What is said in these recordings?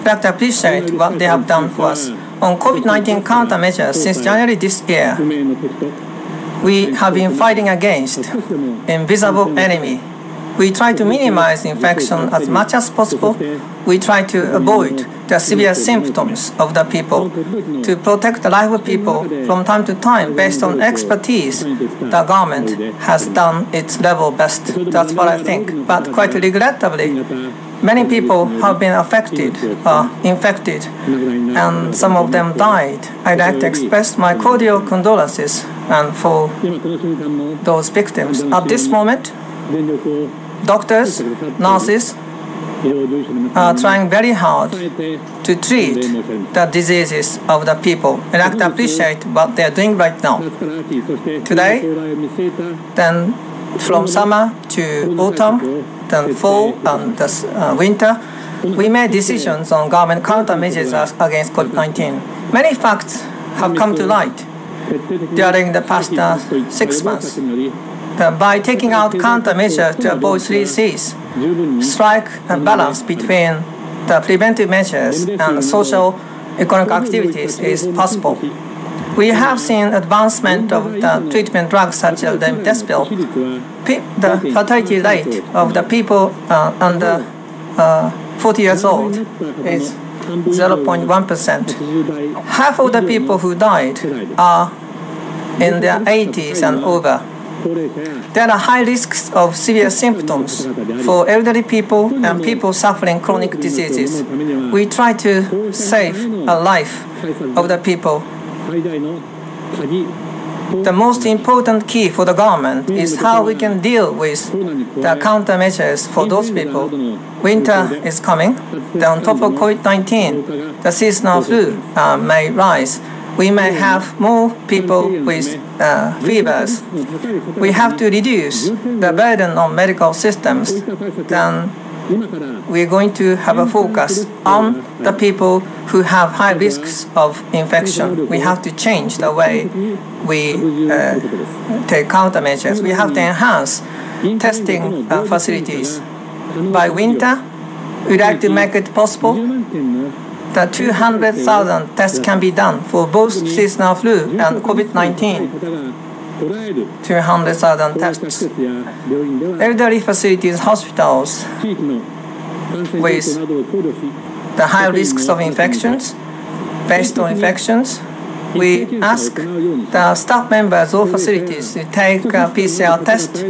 like to appreciate what they have done for us. On COVID-19 countermeasures since January this year, we have been fighting against invisible enemy. We try to minimize infection as much as possible. We try to avoid the severe symptoms of the people, to protect the life of people from time to time based on expertise. The government has done its level best. That's what I think. But quite regrettably, many people have been affected, infected, and some of them died. I'd like to express my cordial condolences and for those victims. At this moment, doctors, nurses are trying very hard to treat the diseases of the people. I'd like to appreciate what they're doing right now. Today, then from summer to autumn, then fall and winter, we made decisions on government countermeasures against COVID-19. Many facts have come to light during the past 6 months. By taking out countermeasures to avoid 3 C's, strike a balance between the preventive measures and social economic activities is possible. We have seen advancement of the treatment drugs such as remdesivir. The fatality rate of the people under 40 years old is 0.1%. Half of the people who died are in their 80s and over. There are high risks of severe symptoms for elderly people and people suffering chronic diseases. We try to save a life of the people. The most important key for the government is how we can deal with the countermeasures for those people. Winter is coming. On top of COVID-19, the seasonal flu may rise. We may have more people with fevers. We have to reduce the burden on medical systems. Then we're going to have a focus on the people who have high risks of infection. We have to change the way we take countermeasures. We have to enhance testing facilities. By winter, we'd like to make it possible that 200,000 tests can be done for both seasonal flu and COVID-19. 200,000 tests. Elderly facilities, hospitals with the high risks of infections, based on infections, we ask the staff members or facilities to take a PCR test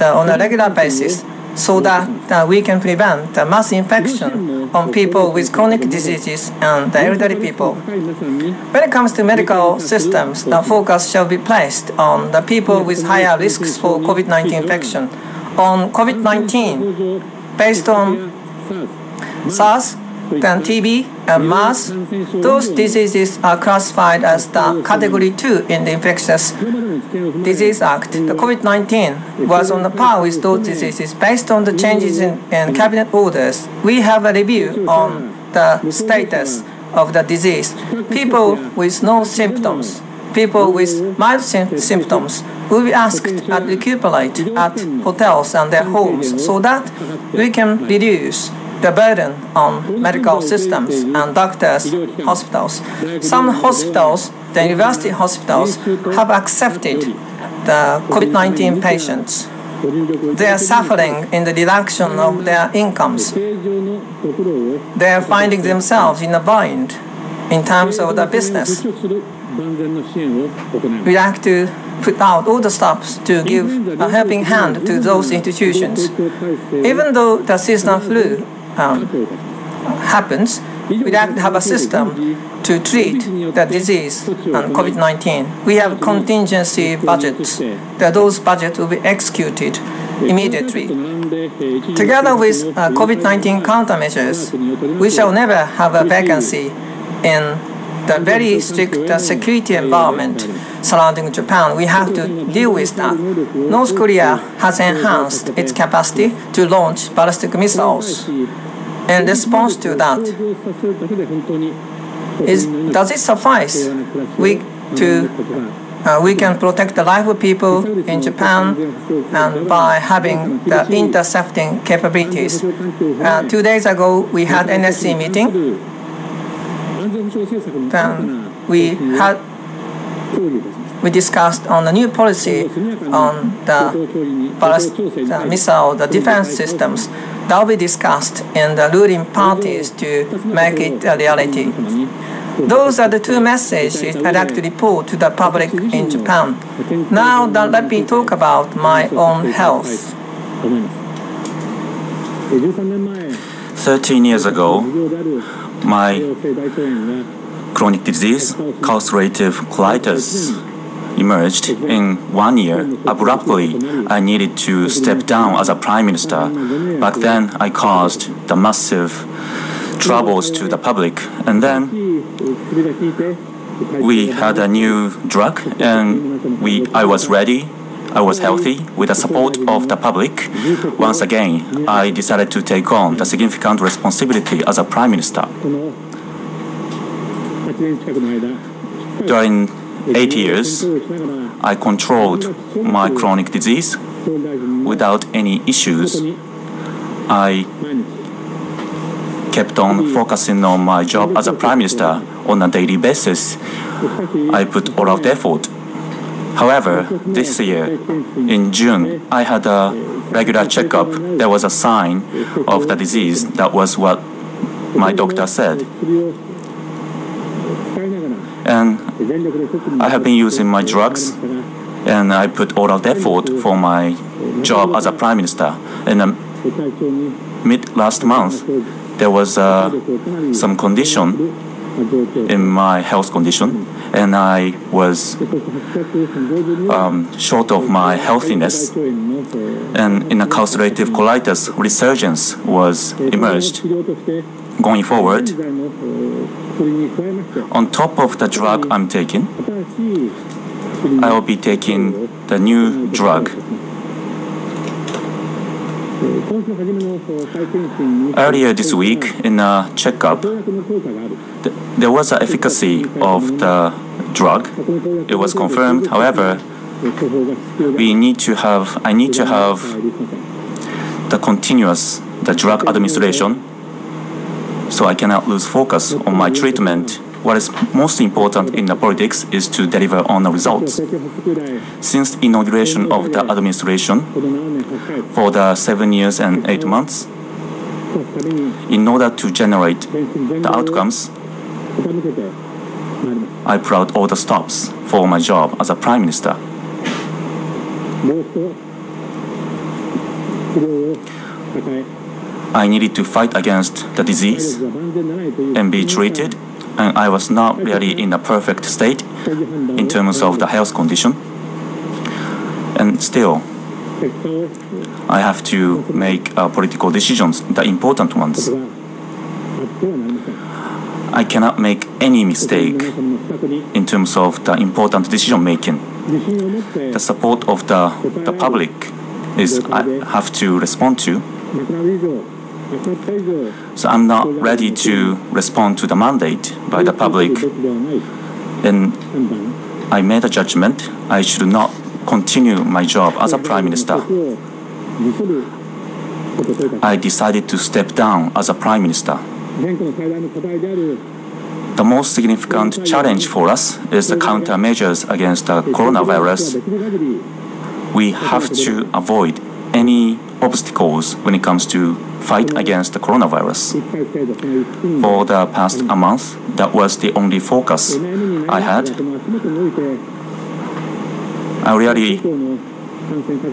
on a regular basis so that we can prevent the mass infection on people with chronic diseases and the elderly people. When it comes to medical systems, the focus shall be placed on the people with higher risks for COVID-19 infection. On COVID-19, based on SARS, then TB and MERS, those diseases are classified as the Category 2 in the Infectious Disease Act. The COVID-19 was on the par with those diseases. Based on the changes in cabinet orders, we have a review on the status of the disease. People with no symptoms, people with mild symptoms will be asked to recuperate at hotels and their homes so that we can reduce the burden on medical systems and doctors, hospitals. Some hospitals, the university hospitals, have accepted the COVID-19 patients. They are suffering in the reduction of their incomes. They are finding themselves in a bind in terms of the business. We like to put out all the stops to give a helping hand to those institutions. Even though the seasonal flu happens, we have to have a system to treat the disease and COVID-19. We have contingency budgets. Those budgets will be executed immediately. Together with COVID-19 countermeasures, we shall never have a vacancy in the very strict security environment surrounding Japan. We have to deal with that. North Korea has enhanced its capacity to launch ballistic missiles. In response to that, does it suffice to we can protect the life of people in Japan and by having the intercepting capabilities. 2 days ago, we had NSC meeting. Then we discussed on the new policy on the missile, the defense systems. That will be discussed in the ruling parties to make it a reality. Those are the two messages I'd like to report to the public in Japan. Now let me talk about my own health. 13 years ago, my chronic disease, ulcerative colitis, emerged. In 1 year. Abruptly, I needed to step down as a prime minister. Back then, I caused the massive troubles to the public. And then we had a new drug, and I was ready. I was healthy. With the support of the public, once again, I decided to take on the significant responsibility as a prime minister. During 8 years, I controlled my chronic disease without any issues. I kept on focusing on my job as a prime minister on a daily basis. I put all out effort. However, this year, in June, I had a regular checkup. There was a sign of the disease. That was what my doctor said. And I have been using my drugs, and I put all out effort for my job as a prime minister. And mid last month, there was some condition in my health condition, and I was short of my healthiness, and in a ulcerative colitis resurgence was emerged. Going forward, on top of the drug I'm taking, I will be taking the new drug. Earlier this week, in a checkup, there was an efficacy of the drug. It was confirmed. However, I need to have the continuous drug administration, so I cannot lose focus on my treatment. What is most important in the politics is to deliver on the results. Since the inauguration of the administration for the 7 years and 8 months, in order to generate the outcomes, I put out all the stops for my job as a prime minister. I needed to fight against the disease and be treated, and I was not really in a perfect state in terms of the health condition. And still, I have to make political decisions, the important ones. I cannot make any mistake in terms of the important decision making. The support of the public is I have to respond to. So I'm not ready to respond to the mandate by the public, and I made a judgment. I should not continue my job as a prime minister. I decided to step down as a prime minister. The most significant challenge for us is the countermeasures against the coronavirus. We have to avoid any obstacles when it comes to fight against the coronavirus. For the past month, that was the only focus I had. I really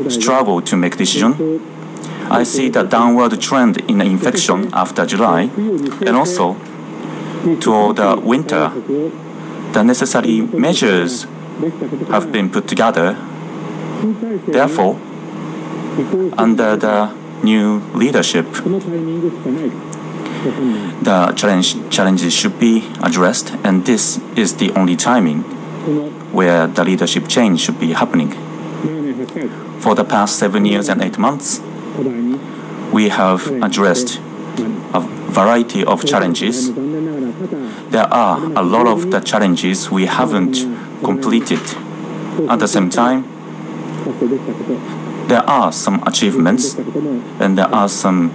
struggled to make decisions. I see the downward trend in the infection after July, and also toward the winter, the necessary measures have been put together. Therefore, under the new leadership, the challenges should be addressed, and this is the only timing where the leadership change should be happening. For the past 7 years and 8 months, we have addressed a variety of challenges. There are a lot of the challenges we haven't completed At the same time, there are some achievements and there are some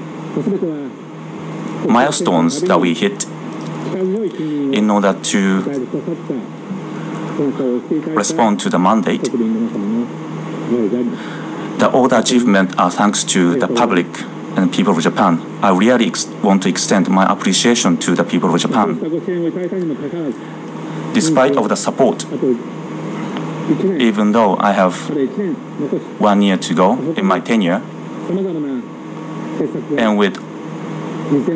milestones that we hit in order to respond to the mandate. All the achievements are thanks to the public and people of Japan. I really want to extend my appreciation to the people of Japan. Despite of the support, even though I have 1 year to go in my tenure, and with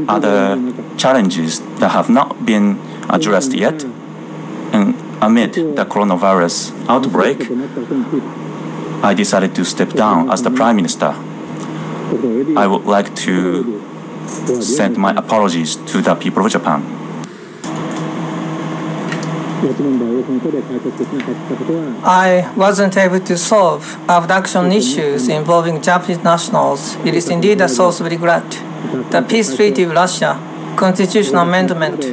other challenges that have not been addressed yet, and amid the coronavirus outbreak, I decided to step down as the Prime Minister. I would like to send my apologies to the people of Japan. I wasn't able to solve abduction issues involving Japanese nationals. It is indeed a source of regret. The peace treaty with Russia, constitutional amendment.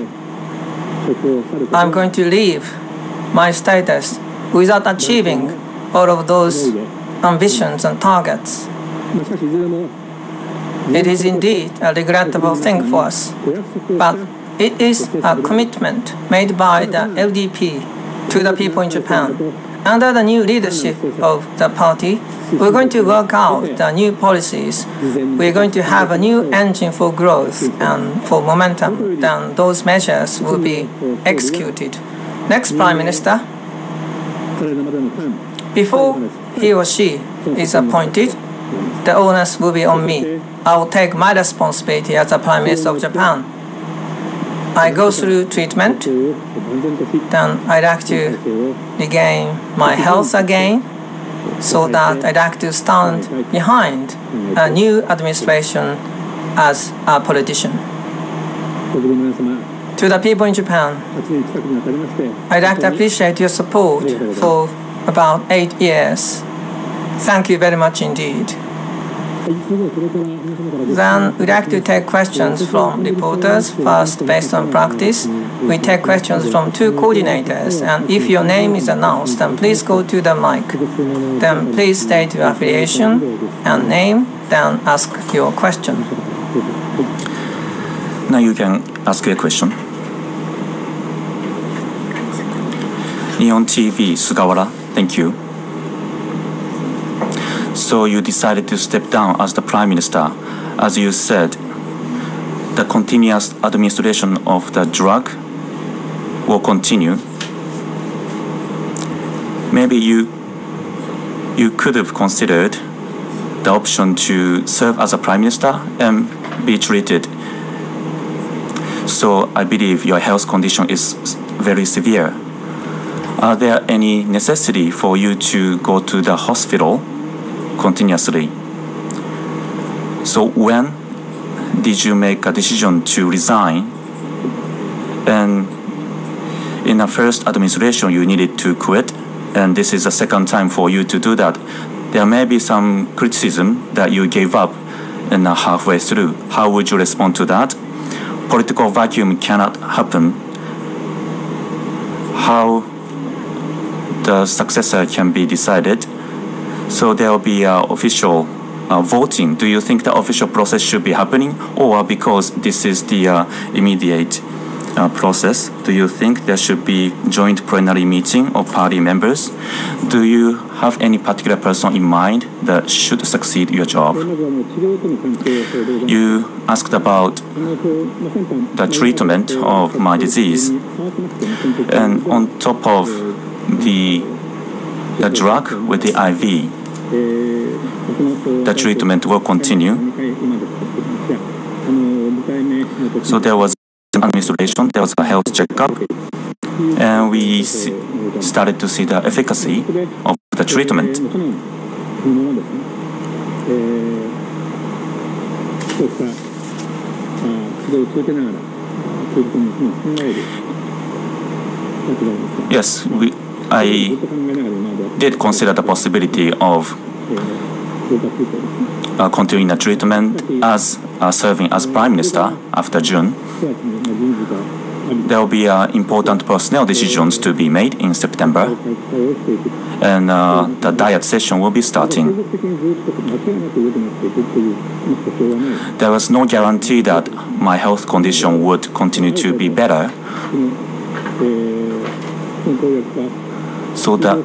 I'm going to leave my status without achieving all of those ambitions and targets. It is indeed a regrettable thing for us, but it is a commitment made by the LDP to the people in Japan. Under the new leadership of the party, we're going to work out the new policies. We're going to have a new engine for growth and for momentum. Then those measures will be executed. Next Prime Minister, before he or she is appointed, the onus will be on me. I will take my responsibility as the Prime Minister of Japan. I go through treatment, then I'd like to regain my health again, so that I'd like to stand behind a new administration as a politician. To the people in Japan, I'd like to appreciate your support for about 8 years. Thank you very much indeed. Then we'd like to take questions from reporters. First, based on practice, we take questions from 2 coordinators, and if your name is announced, then please go to the mic. Then please state your affiliation and name, then ask your question. Now you can ask a question. Nihon TV, Sugawara, thank you. So you decided to step down as the Prime Minister. As you said, the continuous administration of the drug will continue. Maybe you could have considered the option to serve as a Prime Minister and be treated. So I believe your health condition is very severe. Are there any necessity for you to go to the hospital continuously? So when did you make a decision to resign? And in the first administration you needed to quit, and this is the second time for you to do that. There may be some criticism that you gave up in halfway through. How would you respond to that? Political vacuum cannot happen. How the successor can be decided? So there will be official voting. Do you think the official process should be happening, or because this is the immediate process, do you think there should be joint plenary meeting of party members? Do you have any particular person in mind that should succeed your job? You asked about the treatment of my disease, and on top of the drug with the IV, the treatment will continue. So there was an administration, there was a health checkup, and we started to see the efficacy of the treatment. Yes, I did consider the possibility of continuing the treatment as serving as Prime Minister after June. there will be important personnel decisions to be made in September, and the diet session will be starting. There was no guarantee that my health condition would continue to be better, so that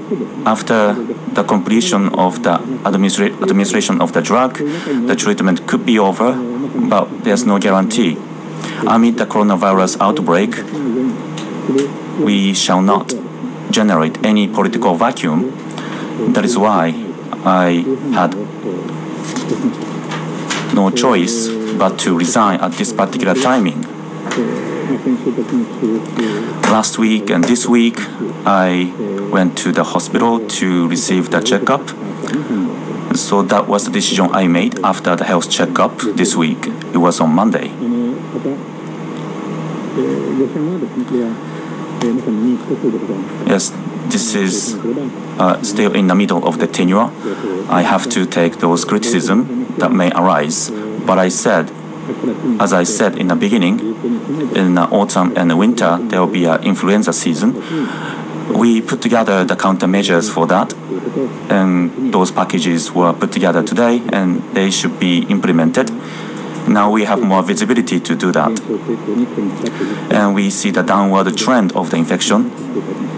after the completion of the administration of the drug, the treatment could be over, but there's no guarantee. Amid the coronavirus outbreak, we shall not generate any political vacuum. That is why I had no choice but to resign at this particular timing. Last week and this week, I went to the hospital to receive the checkup. So that was the decision I made after the health checkup this week. It was on Monday. Yes, this is still in the middle of the tenure. I have to take those criticisms that may arise. But as I said in the beginning, in the autumn and the winter, there will be an influenza season. We put together the countermeasures for that, and those packages were put together today, and they should be implemented. Now we have more visibility to do that. And we see the downward trend of the infection.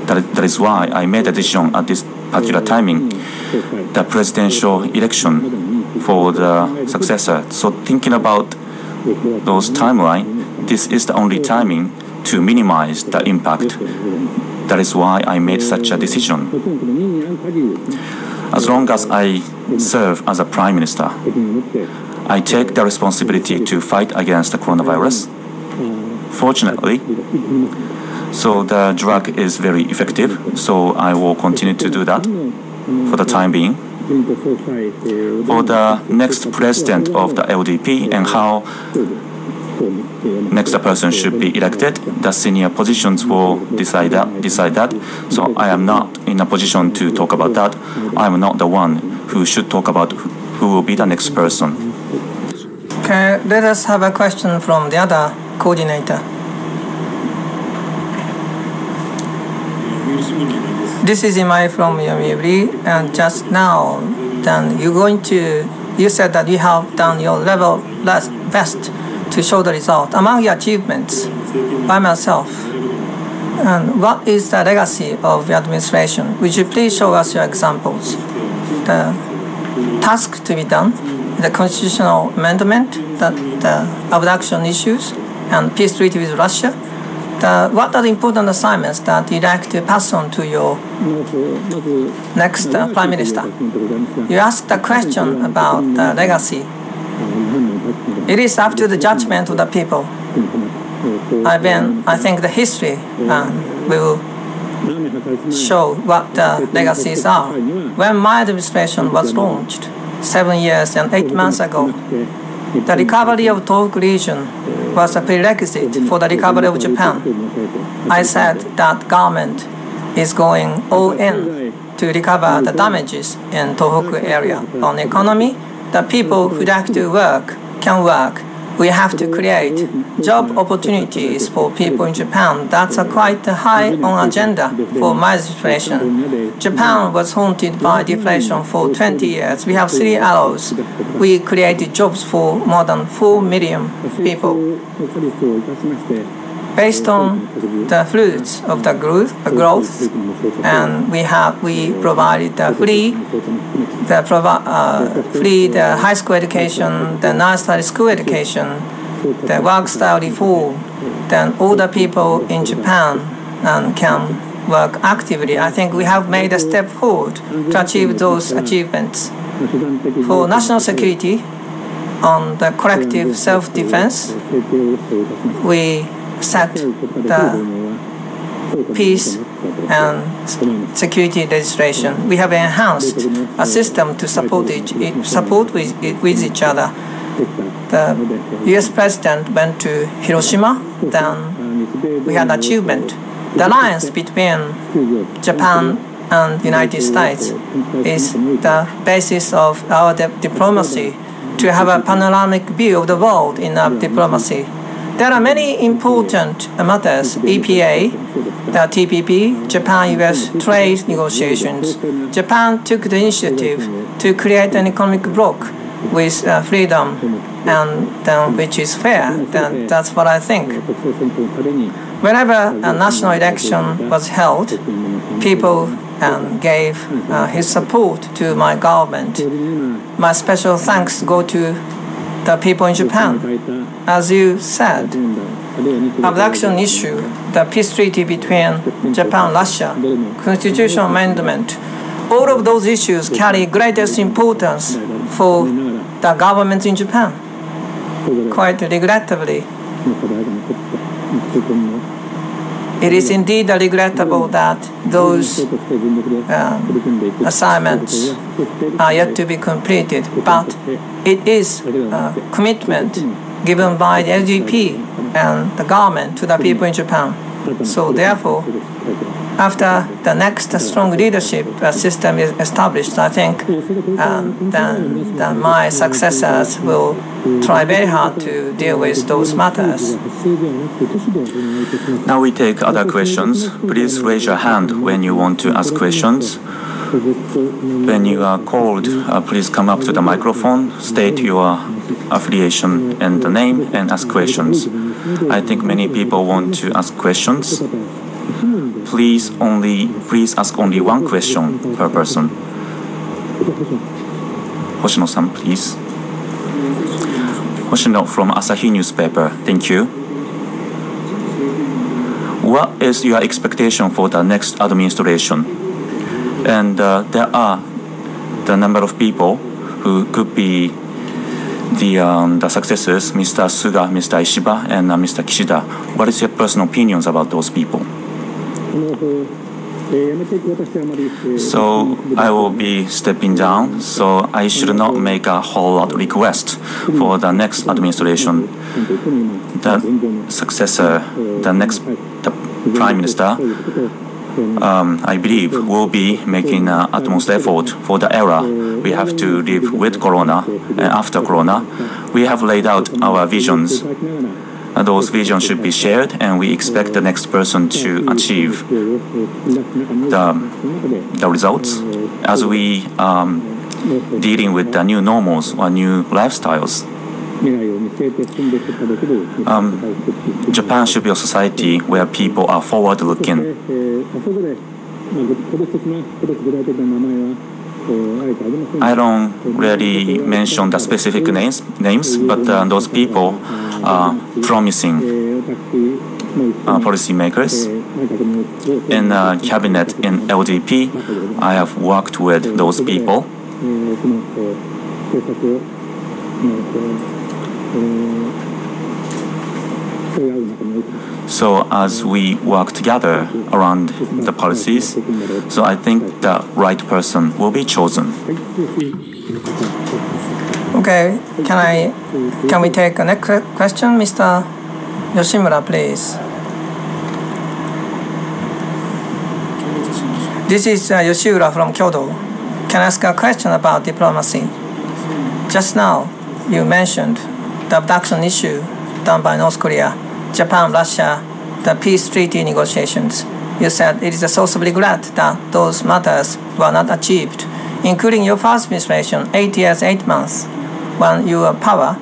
That is why I made a decision at this particular timing, the presidential election for the successor. So thinking about those timeline, this is the only timing to minimize the impact. That is why I made such a decision. As long as I serve as a prime minister, I take the responsibility to fight against the coronavirus. Fortunately, so the drug is very effective, so I will continue to do that for the time being. For the next president of the LDP and how next person should be elected, the senior positions will decide that. So I am not in a position to talk about that. I am not the one who should talk about who will be the next person. Okay, let us have a question from the other coordinator. This is Imai from Yomiuri, and just now, then you said that you have done your level best to show the result. Among your achievements, by myself, and what is the legacy of the administration? Would you please show us your examples? The task to be done, the constitutional amendment, the abduction issues, and peace treaty with Russia. What are the important assignments that you'd like to pass on to your next Prime Minister? You asked a question about the legacy. It is up to the judgment of the people. I think the history will show what the legacies are. When my administration was launched 7 years and 8 months ago, the recovery of Tohoku region was a prerequisite for the recovery of Japan. I said that government is going all in to recover the damages in Tohoku area. On economy, the people who like to work can work. We have to create job opportunities for people in Japan. That's quite high on agenda for my administration. Japan was haunted by deflation for 20 years. We have 3 arrows. We created jobs for more than 4 million people. Based on the fruits of the growth, and we provided the free the high school education, the nursery school education, the work style reform. Then all the people in Japan can work actively. I think we have made a step forward to achieve those achievements. For national security, on the collective self-defense, we set the peace and security legislation. We have enhanced a system to support with each other. The U.S. president went to Hiroshima. Then we had achievement. The alliance between Japan and the United States is the basis of our diplomacy. To have a panoramic view of the world in our diplomacy, There are many important matters: EPA, the TPP, Japan-US trade negotiations. Japan took the initiative to create an economic bloc with freedom, and which is fair. That's what I think. Whenever a national election was held, people gave his support to my government. My special thanks go to the people in Japan. As you said, abduction issue, the peace treaty between Japan and Russia, constitutional amendment, all of those issues carry greatest importance for the government in Japan. Quite regrettably, it is indeed regrettable that those assignments are yet to be completed, but it is a commitment given by the LDP and the government to the people in Japan. So therefore, after the next strong leadership system is established, I think then my successors will try very hard to deal with those matters. Now we take other questions. Please raise your hand when you want to ask questions. When you are called, please come up to the microphone, state your affiliation and the name, and ask questions. I think many people want to ask questions. Please ask only one question per person. Hoshino-san, please. Hoshino from Asahi newspaper. Thank you. What is your expectation for the next administration? And there are the number of people who could be the successors, Mr. Suga, Mr. Ishiba, and Mr. Kishida. What is your personal opinions about those people? So I will be stepping down, so I should not make a whole lot of request for the next administration. The successor, the Prime Minister, I believe, will be making utmost effort for the era we have to live with Corona and after Corona. We have laid out our visions. Those visions should be shared, and we expect the next person to achieve the results as we dealing with the new normals or new lifestyles. Japan should be a society where people are forward-looking. I don't really mention the specific names, but those people are promising policymakers. In cabinet in LDP, I have worked with those people. So as we work together around the policies, so I think the right person will be chosen. Okay, can we take a next question, Mr. Yoshimura, please? This is Yoshiura from Kyoto. Can I ask a question about diplomacy? Just now, you mentioned the abduction issue done by North Korea, Japan, Russia, the peace treaty negotiations. You said it is a source of regret that those matters were not achieved, including your first administration, 8 years, 8 months, when you were power.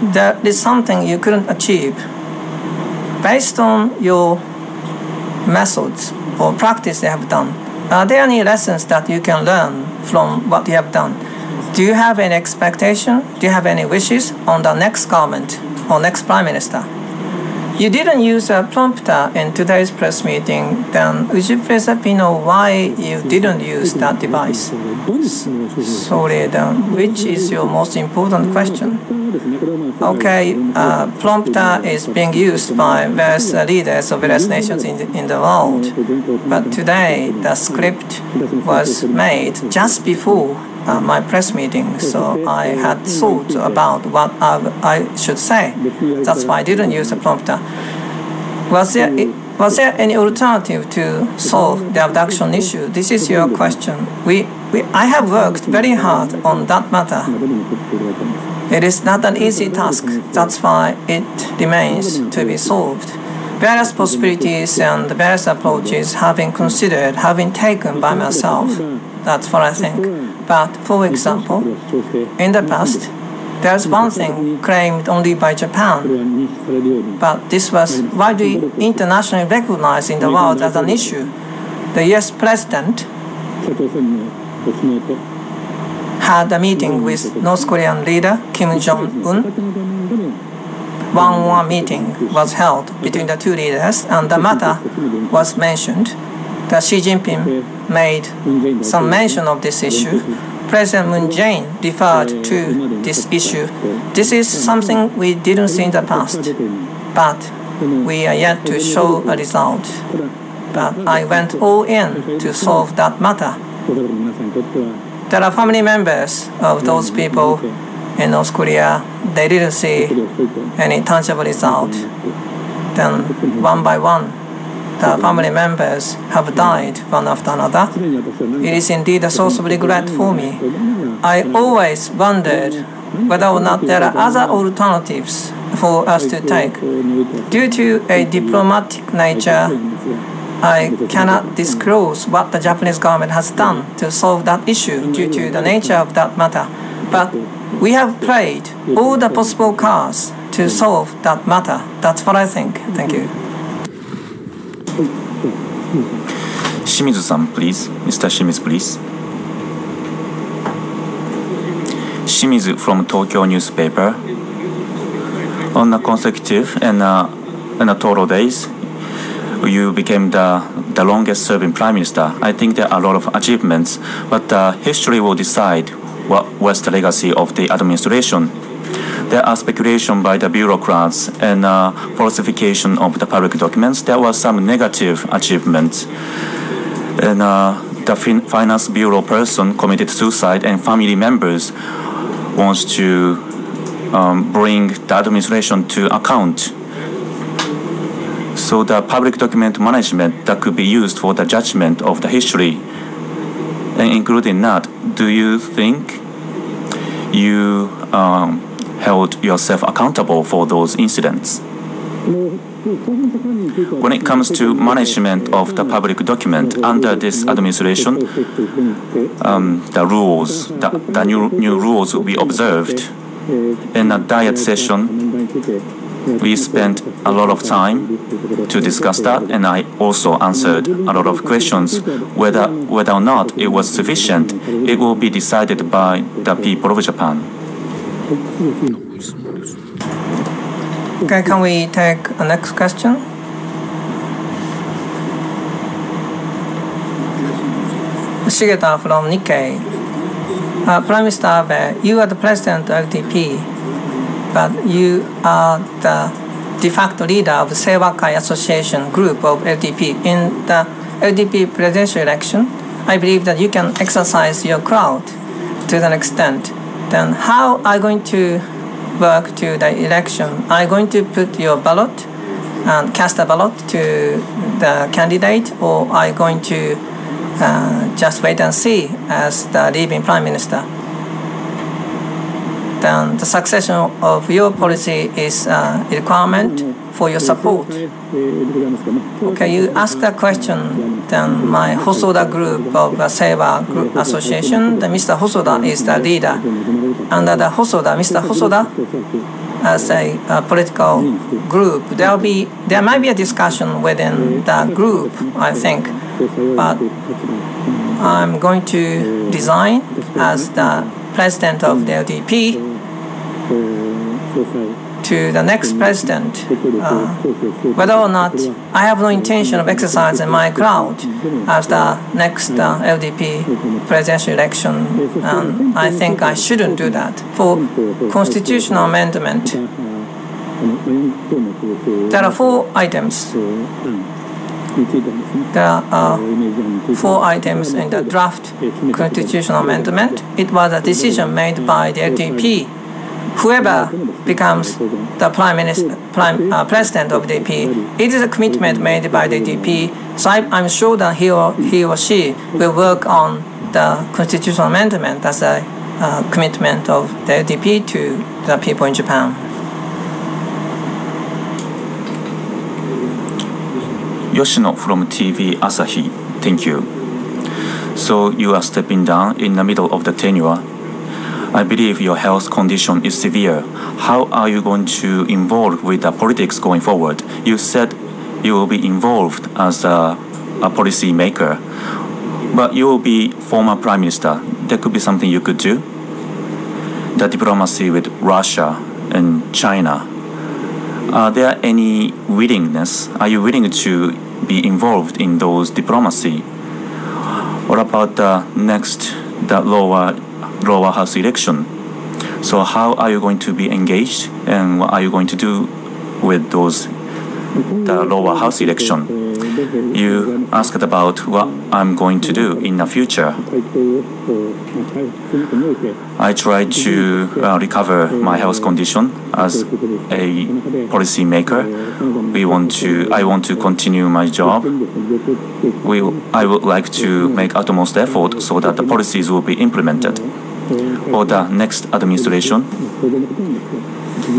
There is something you couldn't achieve. Based on your methods or practice they have done, are there any lessons that you can learn from what you have done? Do you have any expectation? Do you have any wishes on the next government or next prime minister? You didn't use a prompter in today's press meeting, then would you please let me know why you didn't use that device? Sorry, then which is your most important question? Okay, prompter is being used by various leaders of various nations in the world, but today the script was made just before my press meeting, so I had thought about what I should say. That's why I didn't use a prompter. Was there any alternative to solve the abduction issue? This is your question. I have worked very hard on that matter. It is not an easy task. That's why it remains to be solved. Various possibilities and various approaches have been considered, have been taken by myself. That's what I think. But, for example, in the past, there's one thing claimed only by Japan, but this was widely internationally recognized in the world as an issue. The US president had a meeting with North Korean leader Kim Jong-un. One-on-one meeting was held between the two leaders, and the matter was mentioned. That Xi Jinping made some mention of this issue. President Moon Jae-in referred to this issue. This is something we didn't see in the past, but we are yet to show a result. But I went all in to solve that matter. There are family members of those people in North Korea. They didn't see any tangible result. Then, one by one, the family members have died one after another. It is indeed a source of regret for me. I always wondered whether or not there are other alternatives for us to take. Due to a diplomatic nature, I cannot disclose what the Japanese government has done to solve that issue due to the nature of that matter. But we have played all the possible cards to solve that matter. That's what I think. Thank you. Shimizu-san, please. Mr. Shimizu, please. Shimizu from Tokyo newspaper. On the consecutive and total days, you became the longest-serving prime minister. I think there are a lot of achievements, but history will decide what was the legacy of the administration. There are speculation by the bureaucrats and falsification of the public documents. There were some negative achievements. And the Finance Bureau person committed suicide, and family members wants to bring the administration to account. So the public document management that could be used for the judgment of the history, and including that, do you think you held yourself accountable for those incidents? When it comes to management of the public document under this administration, the rules, the new rules will be observed. In a diet session, we spent a lot of time to discuss that, and I also answered a lot of questions. Whether or not it was sufficient, it will be decided by the people of Japan. Okay, can we take a next question? Shigeta from Nikkei. Prime Minister Abe, you are the president of LDP, but you are the de facto leader of the Seiwakai Association group of LDP. In the LDP presidential election, I believe that you can exercise your crowd to an extent. Then how are you going to work to the election? Are you going to put your ballot and cast a ballot to the candidate, or are you going to just wait and see as the leaving prime minister? Then the succession of your policy is a requirement for your support. Okay, you asked that question. Then my Hosoda group of Seiwa Group Association, then Mr. Hosoda is the leader. Under the Hosoda, Mr. Hosoda, as a political group, there might be a discussion within the group, I think, but I'm going to resign as the president of the LDP to the next president. Whether or not I have no intention of exercising my crowd as the next LDP presidential election, and I think I shouldn't do that. For constitutional amendment, there are 4 items. There are 4 items in the draft constitutional amendment. It was a decision made by the LDP. Whoever becomes the president of the LDP, it is a commitment made by the LDP. So I'm sure that he or she will work on the constitutional amendment as a commitment of the LDP to the people in Japan. Yoshino from TV Asahi. Thank you. So you are stepping down in the middle of the tenure. I believe your health condition is severe. How are you going to involve with the politics going forward? You said you will be involved as a policy maker, but you will be former prime minister. There could be something you could do. The diplomacy with Russia and China. Are there any willingness? Are you willing to be involved in those diplomacy? What about the lower house election? So how are you going to be engaged, and what are you going to do with the lower house election? You asked about what I'm going to do in the future. I try to recover my health condition as a policy maker. I want to continue my job. I would like to make utmost effort so that the policies will be implemented. For the next administration,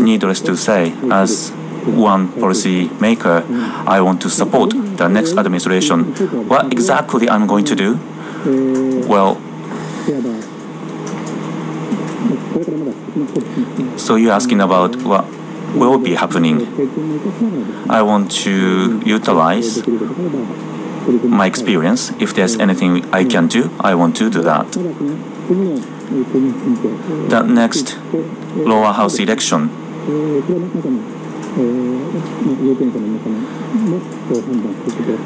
needless to say, as one policy maker, I want to support the next administration. What exactly I'm going to do? Well, so you're asking about what will be happening. I want to utilize my experience. If there's anything I can do, I want to do that. The next lower house election,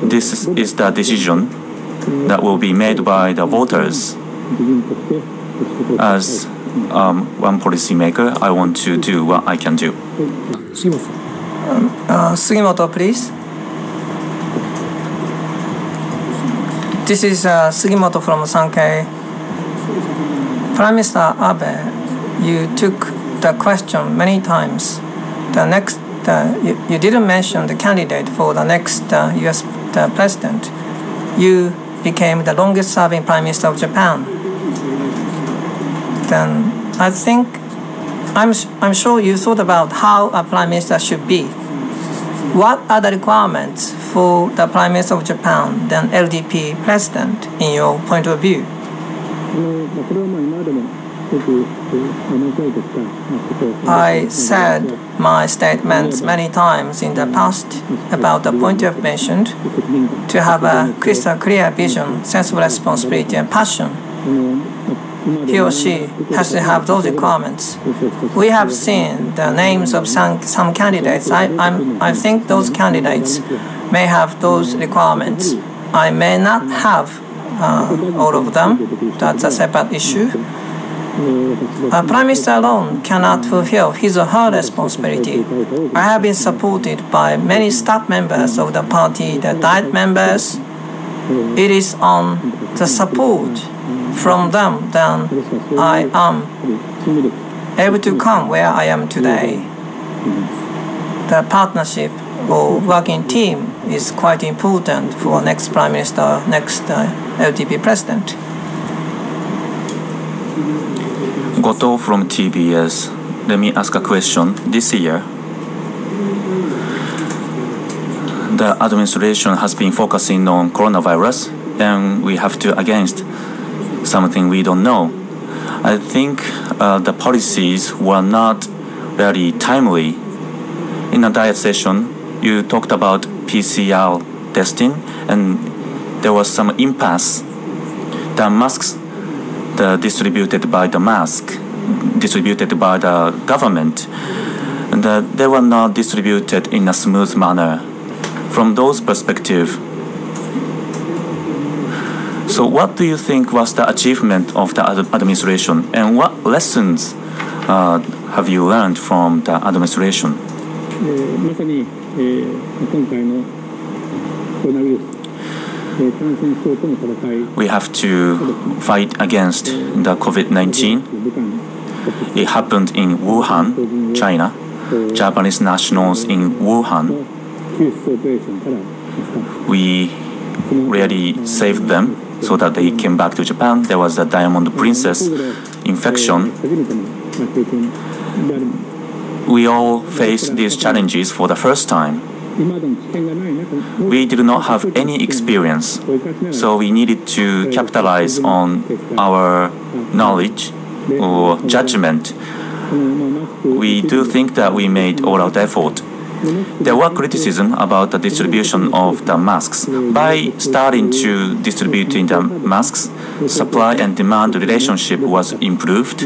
this is the decision that will be made by the voters. As one policy maker, I want to do what I can do. Sugimoto, please. This is Sugimoto from Sankei. Prime Minister Abe, you took the question many times. You didn't mention the candidate for the next U.S. president. You became the longest-serving Prime Minister of Japan. Then I think I'm sure you thought about how a Prime Minister should be. What are the requirements for the Prime Minister of Japan than LDP president in your point of view? I said my statements many times in the past about the point you have mentioned, to have a crystal clear vision, sense of responsibility and passion. He or she has to have those requirements. We have seen the names of some candidates. I think those candidates may have those requirements. I may not have all of them. That's a separate issue. A Prime Minister alone cannot fulfill his or her responsibility. I have been supported by many staff members of the party, the Diet members. It is on the support from them that I am able to come where I am today. The partnership or working team is quite important for next Prime Minister, next LDP President. Goto from TBS. Let me ask a question. This year, the administration has been focusing on coronavirus, and we have to against something we don't know. I think the policies were not very timely. In a diet session, you talked about PCR testing, and there was some impasse. The masks distributed by the government, and they were not distributed in a smooth manner. From those perspectives, so what do you think was the achievement of the administration, and what lessons have you learned from the administration? We have to fight against the COVID-19. It happened in Wuhan, China. Japanese nationals in Wuhan, we really saved them so that they came back to Japan. There was a Diamond Princess infection, we all faced these challenges for the first time. We did not have any experience, so we needed to capitalize on our knowledge or judgment. We do think that we made all-out effort. There were criticism about the distribution of the masks. By starting to distributing the masks, supply and demand relationship was improved,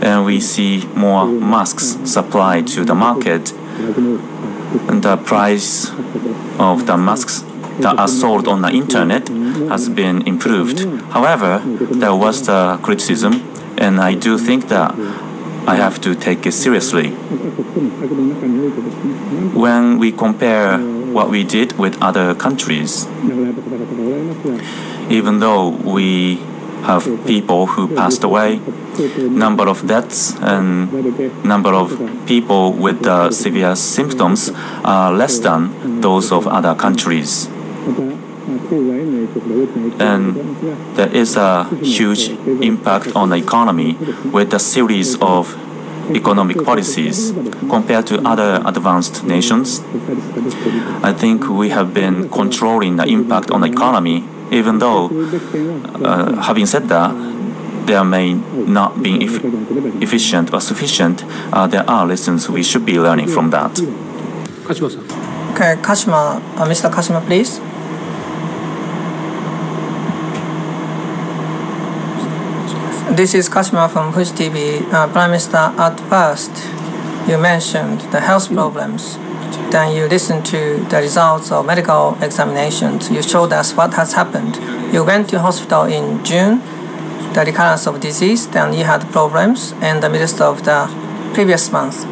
and we see more masks supplied to the market. And the price of the masks that are sold on the internet has been improved. However, there was the criticism, and I do think that I have to take it seriously. When we compare what we did with other countries, even though we have people who passed away, number of deaths and number of people with severe symptoms are less than those of other countries. And there is a huge impact on the economy with a series of economic policies compared to other advanced nations. I think we have been controlling the impact on the economy, even though, having said that, there may not be efficient or sufficient. There are lessons we should be learning from that. Okay, Kashima, Mr. Kashima, please. This is Kashima from Fuji TV. Prime Minister, at first you mentioned the health problems. Then you listened to the results of medical examinations. You showed us what has happened. You went to hospital in June, the recurrence of disease, then you had problems in the midst of the previous month.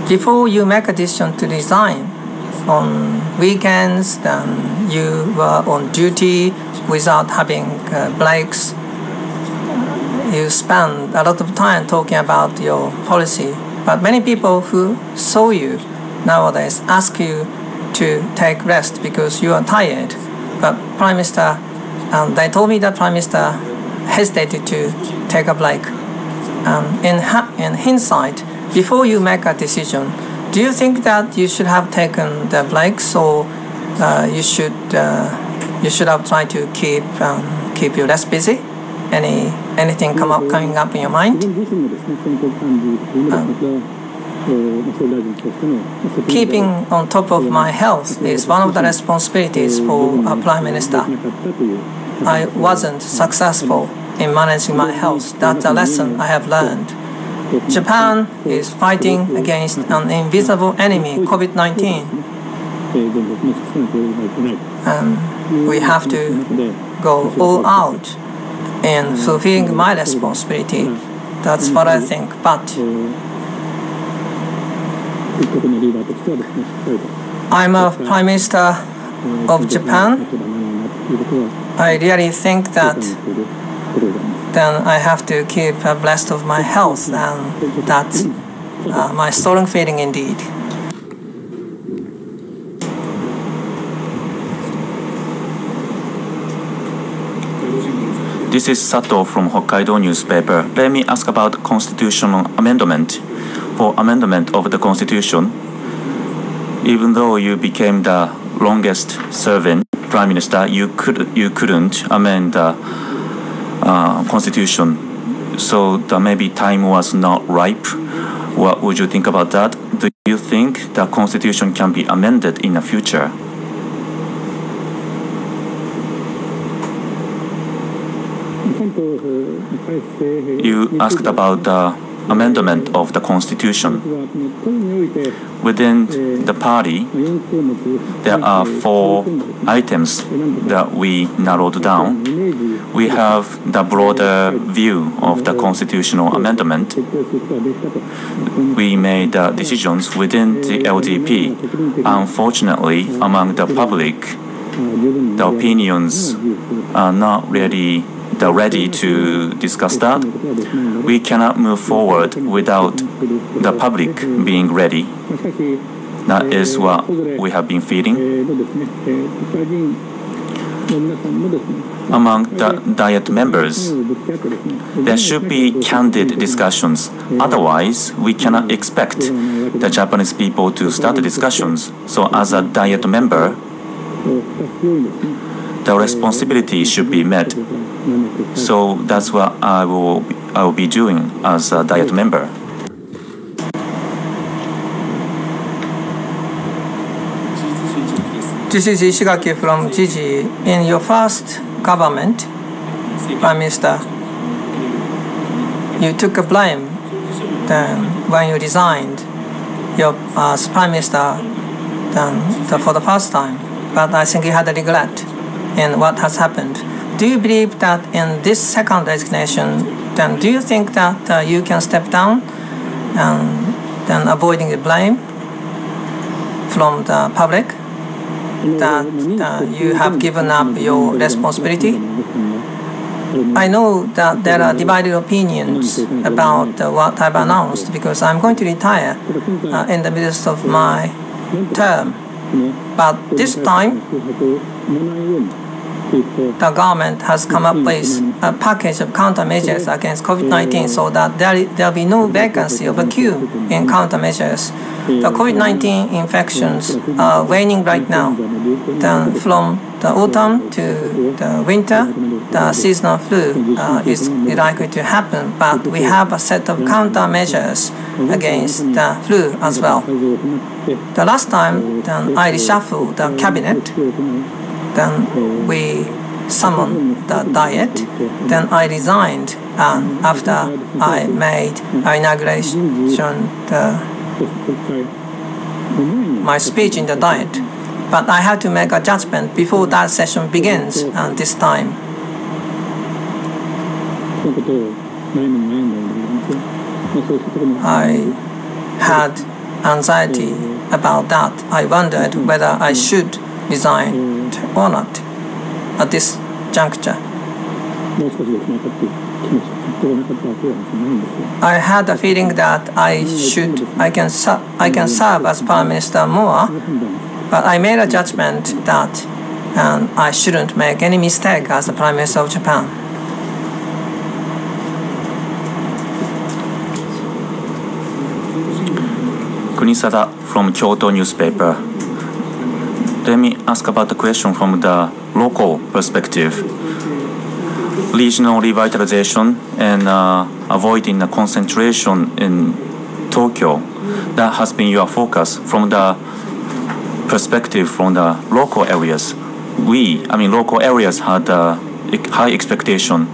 Before you make a decision to resign on weekends, then you were on duty without having breaks. You spend a lot of time talking about your policy, but many people who saw you nowadays ask you to take rest because you are tired. But Prime Minister, they told me that Prime Minister hesitated to take a break. In hindsight, before you make a decision, do you think that you should have taken the breaks, or you should have tried to keep you less busy? Anything coming up in your mind? Keeping on top of my health is one of the responsibilities for a Prime Minister. I wasn't successful in managing my health. That's a lesson I have learned. Japan is fighting against an invisible enemy, COVID-19. And we have to go all out in fulfilling my responsibility. That's what I think. But I'm a Prime Minister of Japan. I really think that then I have to keep abreast of my health, and that's my strong feeling indeed. This is Sato from Hokkaido newspaper. Let me ask about constitutional amendment. For amendment of the constitution, even though you became the longest serving prime minister, you couldn't amend the constitution. So maybe time was not ripe. What would you think about that? Do you think the constitution can be amended in the future? You asked about the amendment of the constitution. Within the party, there are 4 items that we narrowed down. We have the broader view of the constitutional amendment. We made decisions within the LDP. Unfortunately, among the public, the opinions are not really ready to discuss that. We cannot move forward without the public being ready. That is what we have been feeling. among the Diet members, there should be candid discussions. Otherwise, we cannot expect the Japanese people to start the discussions. So as a Diet member, the responsibility should be met. So that's what I will be doing as a Diet member. This is Ishigaki from Gigi. In your first government, Prime Minister, you took a blame then when you resigned your as Prime Minister for the first time. But I think you had a regret in what has happened. Do you believe that in this second resignation, then do you think that you can step down and then avoiding the blame from the public? That you have given up your responsibility? I know that there are divided opinions about what I've announced because I'm going to retire in the midst of my term. But this time, the government has come up with a package of countermeasures against COVID-19 so that there will be no vacancy of a queue in countermeasures. The COVID-19 infections are waning right now. Then from the autumn to the winter, the seasonal flu is likely to happen, but we have a set of countermeasures against the flu as well. The last time, then I reshuffled the cabinet. Then we summoned the Diet. Then I resigned, and after I made our inauguration, my speech in the Diet. But I had to make a judgment before that session begins, and this time. I had anxiety about that. I wondered whether I should resign or not at this juncture. I had a feeling that I can serve as Prime Minister more, but I made a judgment that I shouldn't make any mistake as the Prime Minister of Japan. Kunisada from Kyoto newspaper. Let me ask about the question from the local perspective. Regional revitalization and avoiding the concentration in Tokyo, that has been your focus from the perspective from the local areas. Local areas had a high expectation.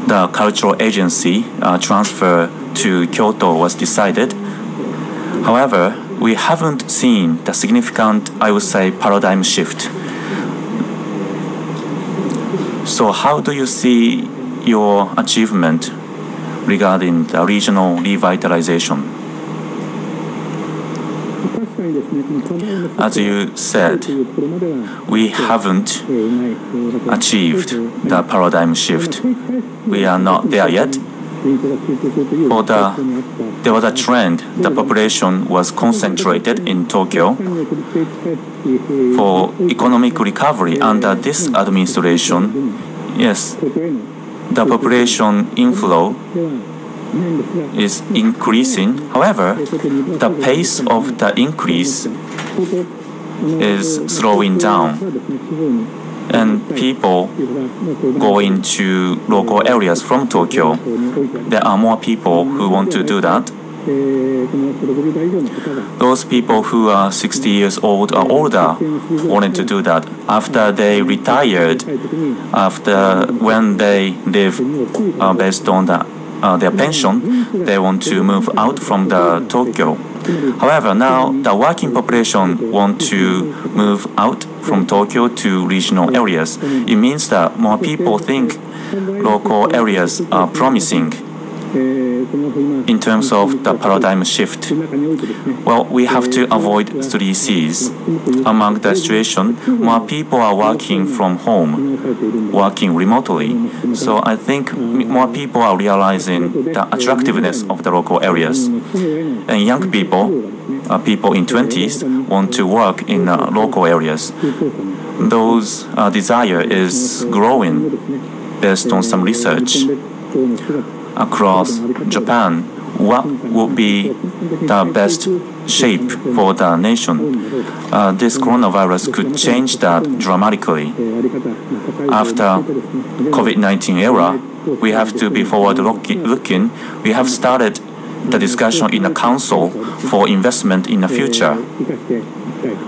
The cultural agency transfer to Kyoto was decided. However, we haven't seen the significant, I would say, paradigm shift. So how do you see your achievement regarding the regional revitalization? As you said, we haven't achieved the paradigm shift. We are not there yet. There was a trend, the population was concentrated in Tokyo. For economic recovery under this administration, yes, the population inflow is increasing. However, the pace of the increase is slowing down, and people go into local areas from Tokyo. There are more people who want to do that. Those people who are 60 years old or older wanted to do that. After they retired, when they live based on their pension, they want to move out from the Tokyo. However, now the working population want to move out from Tokyo to regional areas. It means that more people think local areas are promising in terms of the paradigm shift. Well, we have to avoid 3 C's. Among the situation, more people are working from home, working remotely. So I think more people are realizing the attractiveness of the local areas. And young people, people in 20s, want to work in local areas. those desire is growing based on some research across Japan. What would be the best shape for the nation? This coronavirus could change that dramatically. After COVID-19 era, we have to be forward-looking. We have started the discussion in the council for investment in the future.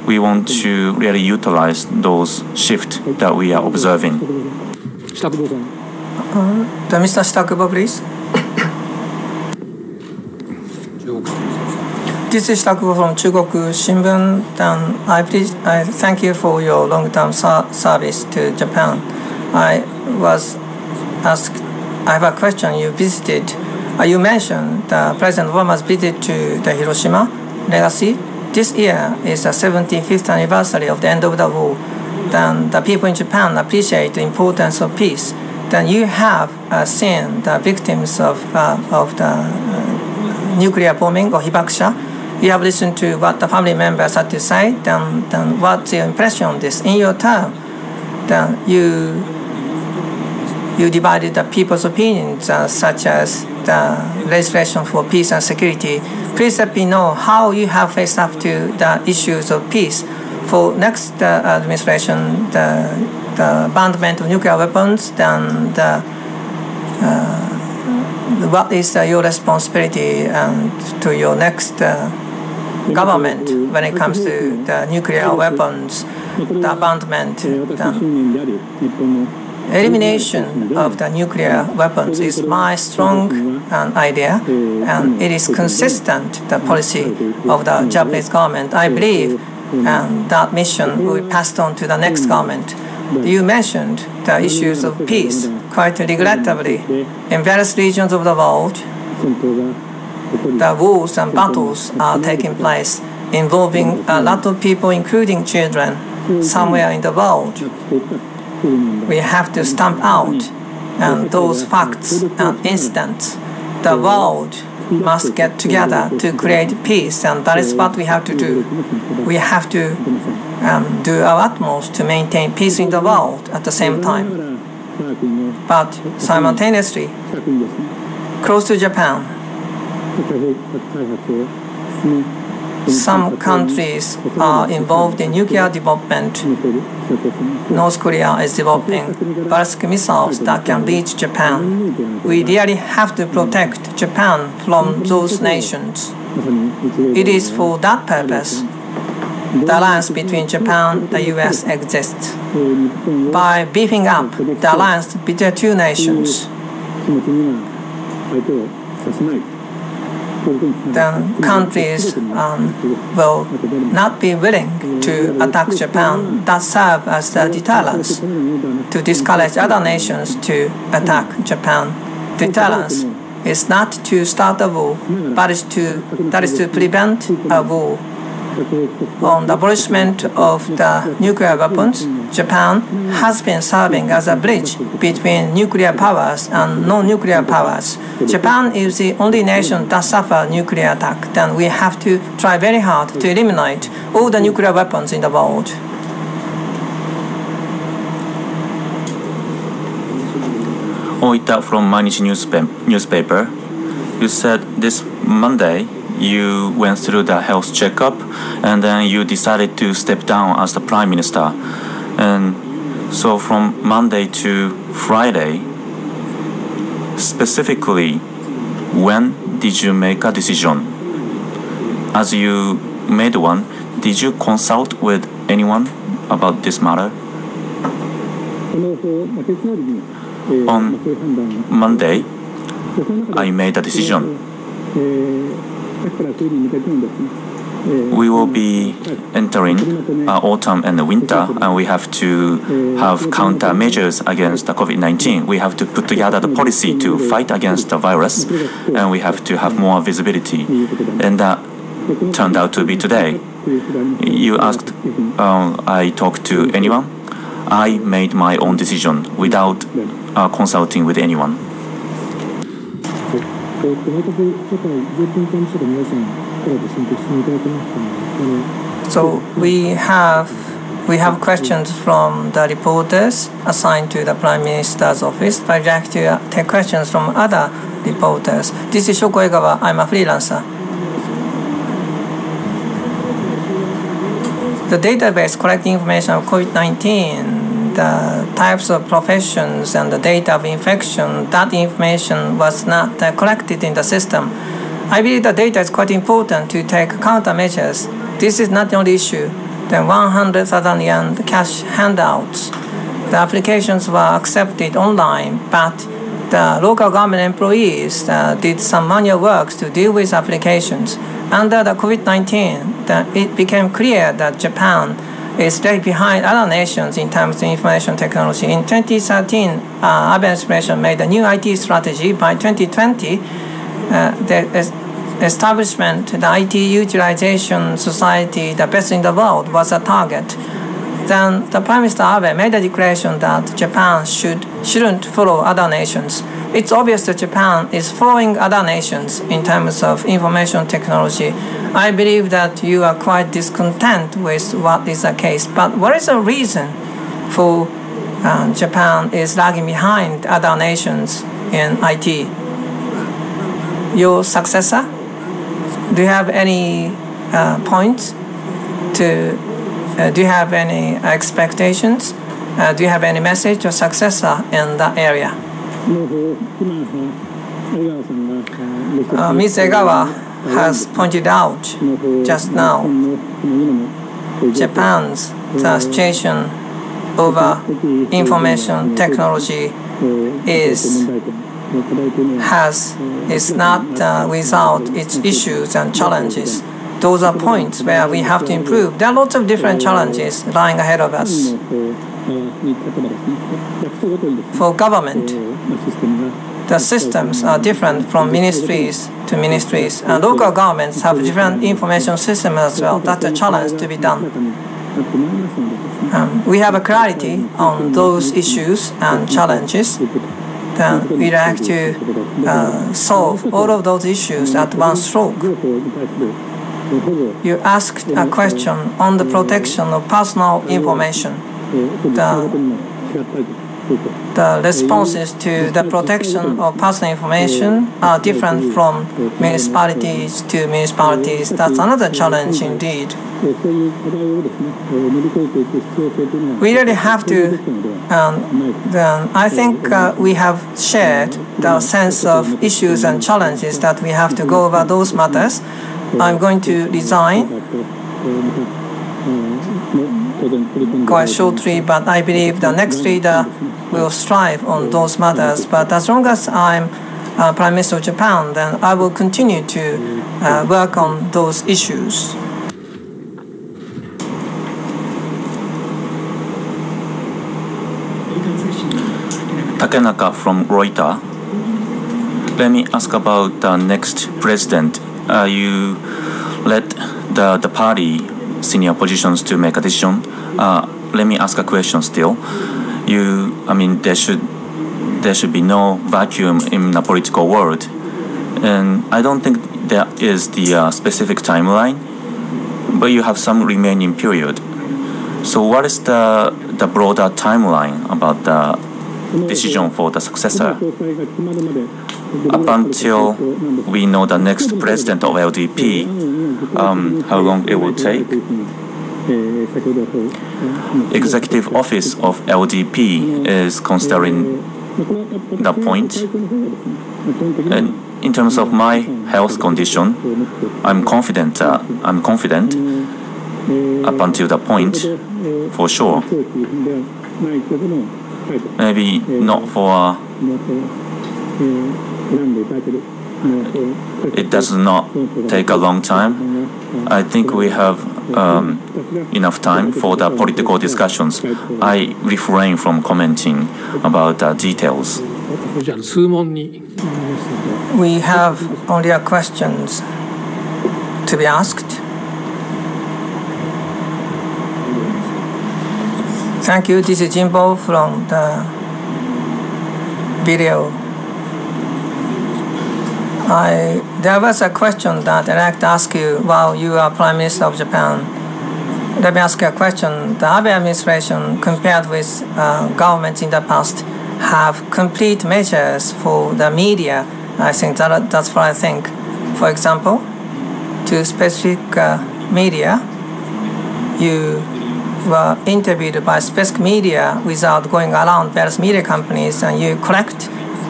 We want to really utilize those shifts that we are observing. Mr. Shitakubo, please. This is Shitakubo from Chugoku Shimbun. I thank you for your long-term service to Japan. I was asked, I have a question. You mentioned President Obama's visit to the Hiroshima legacy. This year is the 75th anniversary of the end of the war. Then the people in Japan appreciate the importance of peace. Then you have seen the victims of the nuclear bombing or hibakusha. You have listened to what the family members had to say. Then what's your impression on this? In your term, then you divided the people's opinions, such as the legislation for peace and security. Please let me know how you have faced up to the issues of peace. For next administration, the abandonment of nuclear weapons, then what is your responsibility to your next government when it comes to the nuclear weapons, the abandonment, the elimination of the nuclear weapons is my strong idea, and it is consistent the policy of the Japanese government. I believe that mission will be passed on to the next government. You mentioned the issues of peace. Quite regrettably, in various regions of the world, the wars and battles are taking place, involving a lot of people, including children, somewhere in the world. We have to stamp out those facts and incidents. The world must get together to create peace, and that is what we have to do. We have to do our utmost to maintain peace in the world at the same time. But simultaneously, close to Japan, some countries are involved in nuclear development. North Korea is developing ballistic missiles that can reach Japan. We really have to protect Japan from those nations. It is for that purpose the alliance between Japan and the US exists. By beefing up the alliance between the two nations, then countries will not be willing to attack Japan. That serve as the deterrence to discourage other nations to attack Japan. Deterrence is not to start a war, but that is to prevent a war. On the abolishment of the nuclear weapons, Japan has been serving as a bridge between nuclear powers and non-nuclear powers. Japan is the only nation that suffers nuclear attack. Then we have to try very hard to eliminate all the nuclear weapons in the world. Oita from Mainichi newspaper. You said this Monday you went through the health checkup and then you decided to step down as the prime minister. And so from Monday to Friday, specifically, when did you make a decision? As you made one, did you consult with anyone about this matter? On Monday, I made a decision. We will be entering autumn and winter, and we have to have countermeasures against the COVID-19. We have to put together the policy to fight against the virus, and we have to have more visibility. And that turned out to be today. You asked, I talked to anyone? I made my own decision without consulting with anyone. So we have We have questions from the reporters assigned to the Prime Minister's office, but I'd like to take questions from other reporters. This is Shoko Egawa. I'm a freelancer. The database collecting information of COVID-19, the types of professions and the data of infection, that information was not collected in the system. I believe the data is quite important to take countermeasures. This is not the only issue. The 100,000 yen cash handouts. The applications were accepted online, but the local government employees did some manual work to deal with applications. Under the COVID-19, it became clear that Japan is very behind other nations in terms of information technology. In 2013, Abe administration made a new IT strategy. By 2020, the establishment, the IT utilization society, the best in the world, was a target. Then the Prime Minister Abe made a declaration that Japan shouldn't follow other nations. It's obvious that Japan is following other nations in terms of information technology. I believe that you are quite discontent with what is the case. But what is the reason for Japan is lagging behind other nations in IT? Your successor? Do you have any points to? Do you have any expectations? Do you have any message to successor in that area? Ms. Egawa has pointed out just now Japan's situation over information technology is not without its issues and challenges. Those are points where we have to improve. There are lots of different challenges lying ahead of us. For government, the systems are different from ministries to ministries. And local governments have different information systems as well. That's a challenge to be done. We have a clarity on those issues and challenges. Then we like to solve all of those issues at one stroke. You asked a question on the protection of personal information. The responses to the protection of personal information are different from municipalities to municipalities. That's another challenge indeed. We really have to, I think we have shared the sense of issues and challenges that we have to go over those matters. I'm going to resign quite shortly, but I believe the next leader will strive on those matters. But as long as I'm Prime Minister of Japan, then I will continue to work on those issues. Takenaka from Reuters. Let me ask about the next president. You let the party senior positions to make a decision. Let me ask a question still. There should be no vacuum in the political world, and I don't think there is the specific timeline, but you have some remaining period. So what is the broader timeline about the decision for the successor? Up until we know the next president of LDP, how long it will take? Executive office of LDP is considering the point. And in terms of my health condition, I'm confident up until the point, for sure. Maybe not for it does not take a long time. I think we have enough time for the political discussions. I refrain from commenting about the details. We have only questions to be asked. Thank you. This is Jimbo from the video. There was a question that I'd like to ask you while you are Prime Minister of Japan. Let me ask you a question. The Abe administration, compared with governments in the past, have complete measures for the media. I think that's what I think. For example, to specific media, you were interviewed by specific media without going around various media companies, and you collect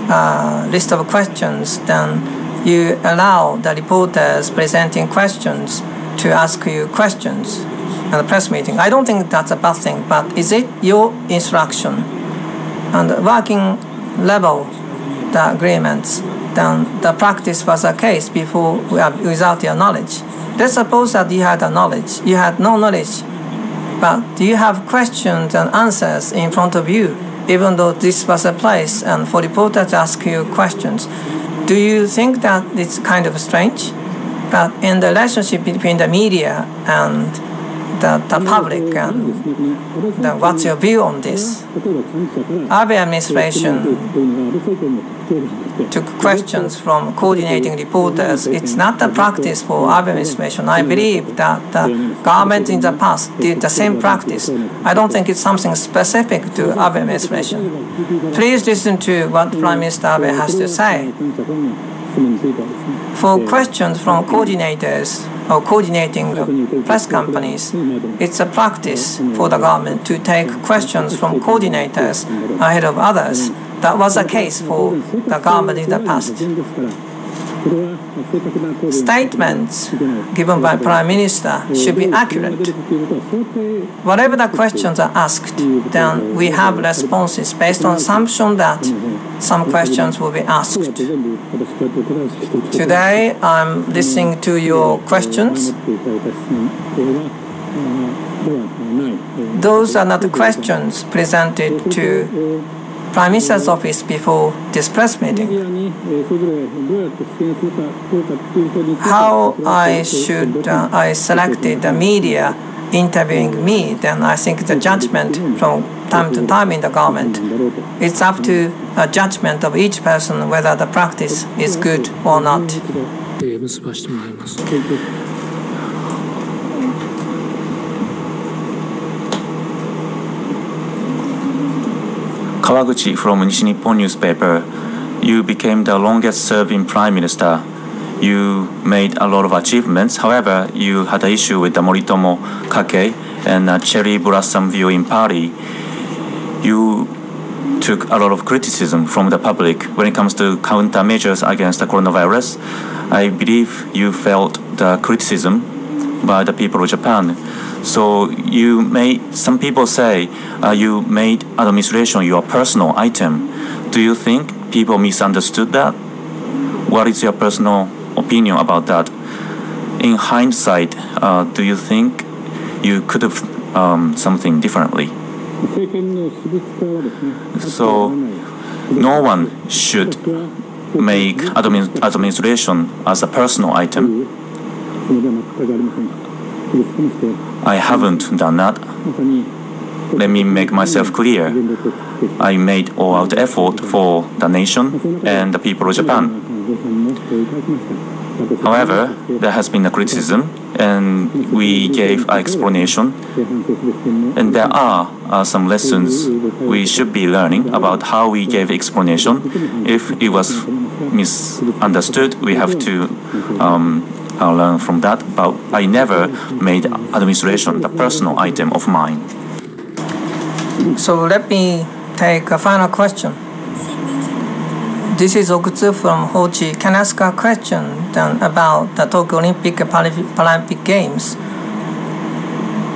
a list of questions. Then you allow the reporters presenting questions to ask you questions at the press meeting. I don't think that's a bad thing, but is it your instruction? And working level, the agreements, then the practice was a case before without your knowledge. Let's suppose that you had a knowledge. You had no knowledge, but do you have questions and answers in front of you, even though this was a place and for reporters to ask you questions? Do you think that it's kind of strange? But in the relationship between the media and the public, and what's your view on this? Abe administration took questions from coordinating reporters. It's not a practice for Abe administration. I believe that the government in the past did the same practice. I don't think it's something specific to Abe administration. Please listen to what Prime Minister Abe has to say. For questions from coordinators or coordinating press companies, it's a practice for the government to take questions from coordinators ahead of others. That was the case for the government in the past. Statements given by Prime Minister should be accurate. Whatever the questions are asked, then we have responses based on assumption that some questions will be asked. Today, I'm listening to your questions. Those are not the questions presented to Prime Minister's office before this press meeting. How I selected the media interviewing me, then I think the judgment from time to time in the government, it's up to a judgment of each person whether the practice is good or not. Kawaguchi from Nishi Nippon newspaper, you became the longest-serving prime minister. You made a lot of achievements. However, you had an issue with the Moritomo Kake and cherry blossom viewing party. You took a lot of criticism from the public when it comes to countermeasures against the coronavirus. I believe you felt the criticism by the people of Japan. So some people say you made administration your personal item. Do you think people misunderstood that? What is your personal opinion about that? In hindsight, do you think you could have something differently? So no one should make administration as a personal item. I haven't done that. Let me make myself clear. I made all-out effort for the nation and the people of Japan. However, there has been a criticism, and we gave an explanation. And there are some lessons we should be learning about how we gave explanation. If it was misunderstood, we have to learn from that, but I never made administration the personal item of mine. So let me take a final question. This is Okutsu from Hochi. Can I ask a question then about the Tokyo Olympic and Paralympic Games?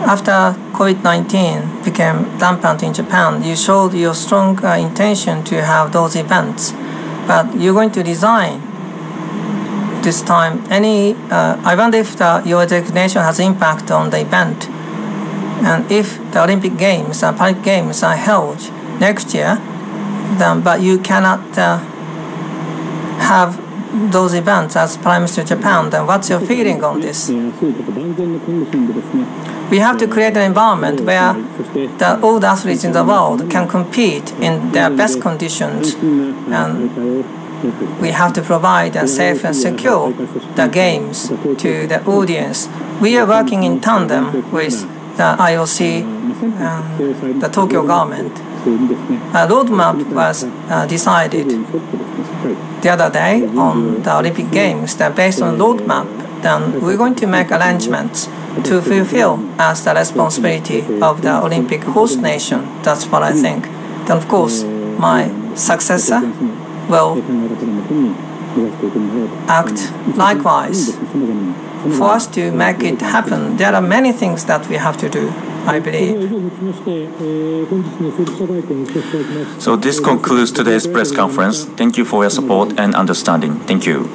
After COVID-19 became rampant in Japan, you showed your strong intention to have those events, but you're going to resign this time. I wonder if your resignation has impact on the event, and if the Olympic Games and Paralympic Games are held next year, then but you cannot have those events as Prime Minister of Japan, then what's your feeling on this? We have to create an environment where all the athletes in the world can compete in their best conditions, and we have to provide a safe and secure the games to the audience. We are working in tandem with the IOC and the Tokyo government. A roadmap was decided the other day on the Olympic Games. That based on roadmap, then we're going to make arrangements to fulfill as the responsibility of the Olympic host nation. That's what I think. Then of course, my successor will act likewise. For us to make it happen, there are many things that we have to do, I believe. So this concludes today's press conference. Thank you for your support and understanding. Thank you.